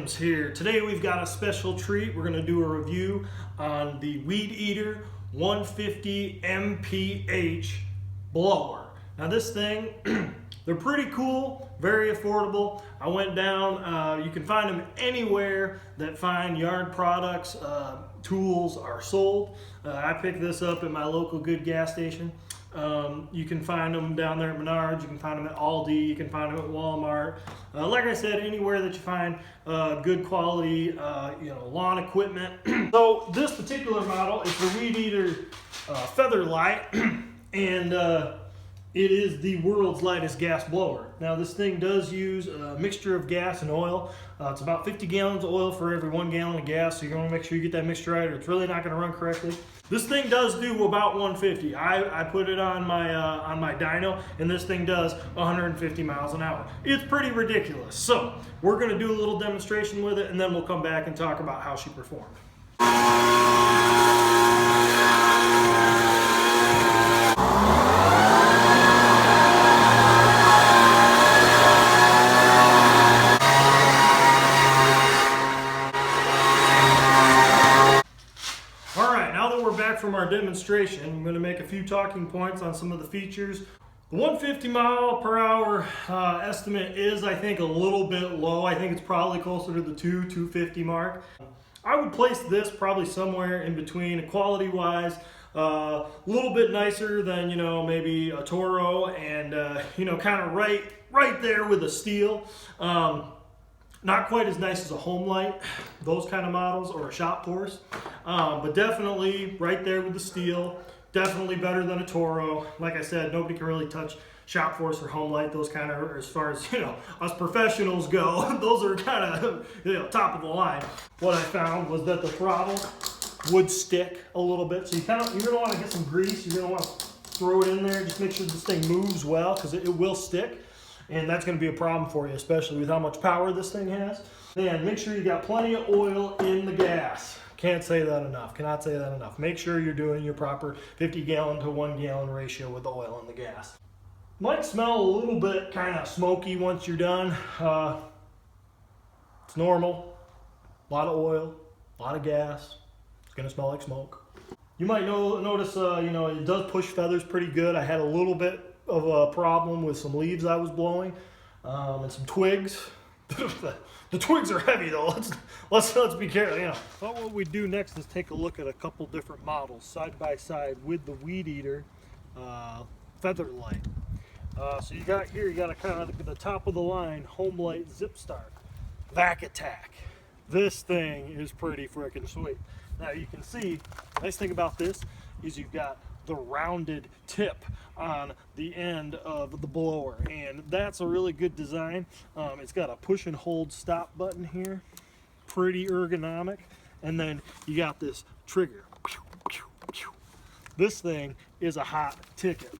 Williams here. Today we've got a special treat. We're going to do a review on the Weed Eater 150 MPH blower. Now this thing, they're pretty cool, very affordable. I went down, you can find them anywhere that fine yard products, tools are sold. I picked this up at my local good gas station. You can find them down there at Menards, you can find them at Aldi, you can find them at Walmart. Like I said, anywhere that you find good quality lawn equipment. So this particular model is the Weed Eater Featherlite, and it is the world's lightest gas blower. Now this thing does use a mixture of gas and oil. It's about 50 gallons of oil for every 1 gallon of gas, so you're going to make sure you get that mixture right or it's really not going to run correctly. This thing does do about 150. I put it on my dyno, and this thing does 150 miles an hour. It's pretty ridiculous. So we're going to do a little demonstration with it, and then we'll come back and talk about how she performed. From our demonstration, I'm going to make a few talking points on some of the features. The 150 mile per hour estimate is, I think, a little bit low. I think it's probably closer to the 250 mark. I would place this probably somewhere in between, quality wise, a little bit nicer than maybe a Toro, and kind of right there with a Steel. Not quite as nice as a Homelite, those kind of models, or a Shop Force, but definitely right there with the Steel. Definitely better than a Toro. Like I said, nobody can really touch Shop Force or Homelite. Those kind of, as far as us professionals go, those are kind of top of the line. What I found was that the throttle would stick a little bit, so you're gonna want to get some grease. You're gonna want to throw it in there. Just make sure this thing moves well, because it will stick. And that's going to be a problem for you, especially with how much power this thing has. And make sure you got plenty of oil in the gas. Can't say that enough. Cannot say that enough. Make sure you're doing your proper 50 gallon to 1 gallon ratio with the oil in the gas. Might smell a little bit kind of smoky once you're done. It's normal. A lot of oil, a lot of gas. It's going to smell like smoke. You might notice, it does push feathers pretty good. I had a little bit of a problem with some leaves I was blowing, and some twigs. The twigs are heavy though. Let's be careful. So what we do next is take a look at a couple different models side by side with the Weed Eater Featherlite. So you got a kind of the top of the line Homelite Zip Start Vac Attack. This thing is pretty freaking sweet. Now you can see, the nice thing about this is you've got the rounded tip on the end of the blower, and that's a really good design. It's got a push and hold stop button here, pretty ergonomic, and then you got this trigger. This thing is a hot ticket.